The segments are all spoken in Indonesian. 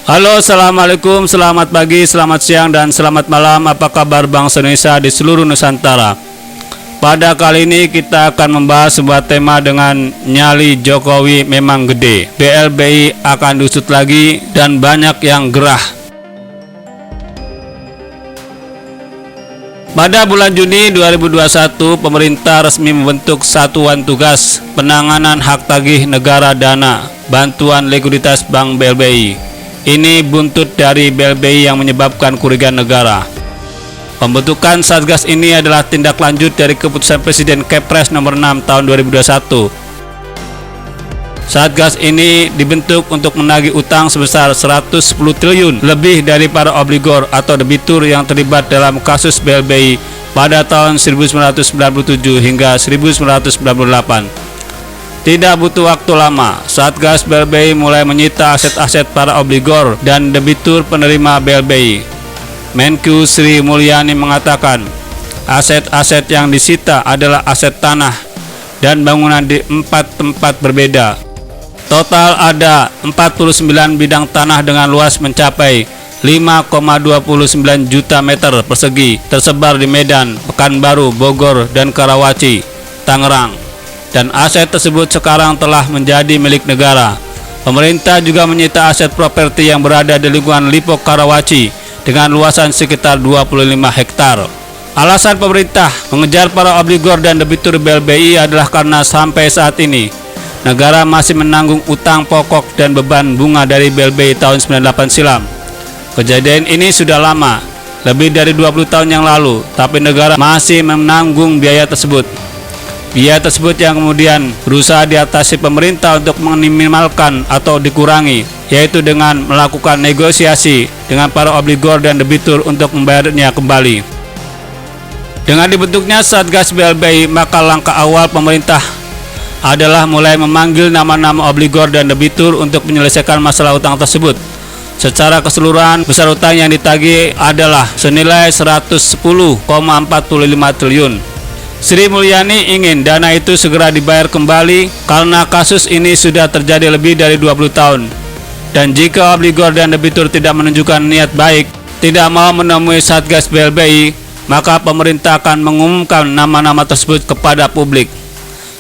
Halo, assalamualaikum, selamat pagi, selamat siang, dan selamat malam. Apa kabar bangsa Indonesia di seluruh Nusantara? Pada kali ini kita akan membahas sebuah tema dengan nyali Jokowi memang gede. BLBI akan diusut lagi dan banyak yang gerah. Pada bulan Juni 2021, pemerintah resmi membentuk Satuan Tugas Penanganan Hak Tagih Negara Dana Bantuan Likuiditas Bank BLBI. Ini buntut dari BLBI yang menyebabkan kerugian negara. Pembentukan Satgas ini adalah tindak lanjut dari keputusan Presiden Kepres nomor 6 tahun 2021. Satgas ini dibentuk untuk menagih utang sebesar 110 triliun lebih dari para obligor atau debitur yang terlibat dalam kasus BLBI pada tahun 1997 hingga 1998. Tidak butuh waktu lama, Satgas BLBI mulai menyita aset-aset para obligor dan debitur penerima BLBI. Menku Sri Mulyani mengatakan, aset-aset yang disita adalah aset tanah dan bangunan di 4 tempat berbeda. Total ada 49 bidang tanah dengan luas mencapai 5,29 juta meter persegi tersebar di Medan, Pekanbaru, Bogor, dan Karawaci, Tangerang. Dan aset tersebut sekarang telah menjadi milik negara. Pemerintah juga menyita aset properti yang berada di lingkungan Lipo Karawaci dengan luasan sekitar 25 hektar. Alasan pemerintah mengejar para obligor dan debitur BLBI adalah karena sampai saat ini negara masih menanggung utang pokok dan beban bunga dari BLBI tahun 98 silam. Kejadian ini sudah lama, lebih dari 20 tahun yang lalu, tapi negara masih menanggung biaya tersebut. Biaya tersebut yang kemudian berusaha diatasi pemerintah untuk meminimalkan atau dikurangi, yaitu dengan melakukan negosiasi dengan para obligor dan debitur untuk membayarnya kembali. Dengan dibentuknya Satgas BLBI, maka langkah awal pemerintah adalah mulai memanggil nama-nama obligor dan debitur untuk menyelesaikan masalah utang tersebut. Secara keseluruhan, besar utang yang ditagih adalah senilai 110,45 triliun. Sri Mulyani ingin dana itu segera dibayar kembali karena kasus ini sudah terjadi lebih dari 20 tahun. Dan jika obligor dan debitur tidak menunjukkan niat baik, tidak mau menemui Satgas BLBI, maka pemerintah akan mengumumkan nama-nama tersebut kepada publik.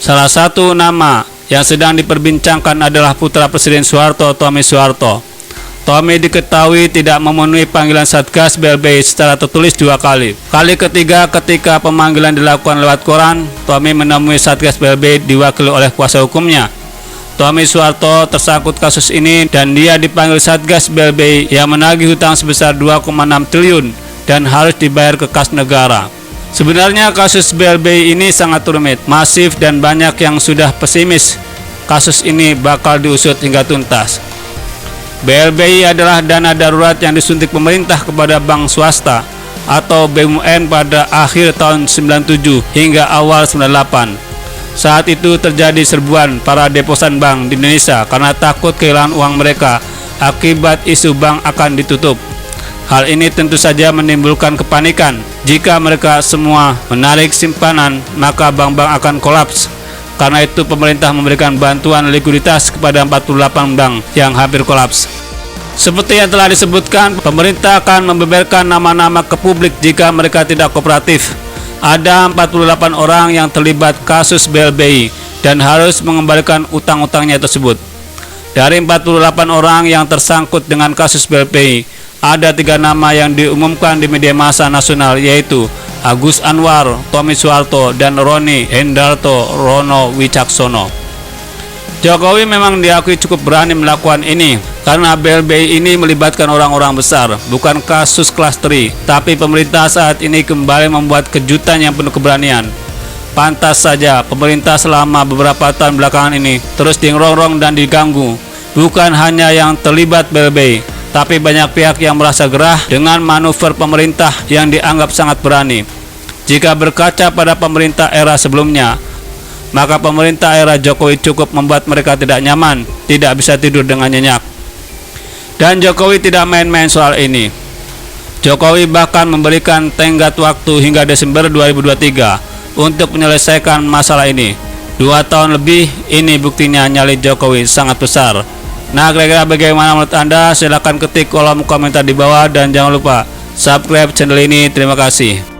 Salah satu nama yang sedang diperbincangkan adalah putra Presiden Soeharto, Tommy Soeharto. Tommy diketahui tidak memenuhi panggilan Satgas BLBI secara tertulis 2 kali. Kali ketiga ketika pemanggilan dilakukan lewat koran, Tommy menemui Satgas BLBI diwakili oleh kuasa hukumnya. Tommy Soeharto tersangkut kasus ini dan dia dipanggil Satgas BLBI yang menagih hutang sebesar 2,6 triliun dan harus dibayar ke kas negara. Sebenarnya kasus BLBI ini sangat rumit, masif, dan banyak yang sudah pesimis kasus ini bakal diusut hingga tuntas. BLBI adalah dana darurat yang disuntik pemerintah kepada bank swasta atau BUMN pada akhir tahun 97 hingga awal 98. Saat itu terjadi serbuan para deposan bank di Indonesia karena takut kehilangan uang mereka akibat isu bank akan ditutup. Hal ini tentu saja menimbulkan kepanikan. Jika mereka semua menarik simpanan, maka bank-bank akan kolaps. Karena itu pemerintah memberikan bantuan likuiditas kepada 48 bank yang hampir kolaps. Seperti yang telah disebutkan, pemerintah akan membeberkan nama-nama ke publik jika mereka tidak kooperatif. Ada 48 orang yang terlibat kasus BLBI dan harus mengembalikan utang-utangnya tersebut. Dari 48 orang yang tersangkut dengan kasus BLBI, ada 3 nama yang diumumkan di media massa nasional, yaitu Agus Anwar, Tommy Soeharto, dan Roni Hendarto Rono Wicaksono. Jokowi memang diakui cukup berani melakukan ini karena BLBI ini melibatkan orang-orang besar, bukan kasus klasteri, tapi pemerintah saat ini kembali membuat kejutan yang penuh keberanian. Pantas saja pemerintah selama beberapa tahun belakangan ini terus diengrong-rong dan diganggu, bukan hanya yang terlibat BLBI, tapi banyak pihak yang merasa gerah dengan manuver pemerintah yang dianggap sangat berani. Jika berkaca pada pemerintah era sebelumnya, maka pemerintah era Jokowi cukup membuat mereka tidak nyaman, tidak bisa tidur dengan nyenyak. Dan Jokowi tidak main-main soal ini. Jokowi bahkan memberikan tenggat waktu hingga Desember 2023 untuk menyelesaikan masalah ini. 2 tahun lebih, ini buktinya nyali Jokowi sangat besar. Nah, kira-kira bagaimana menurut Anda? Silahkan ketik kolom komentar di bawah dan jangan lupa subscribe channel ini. Terima kasih.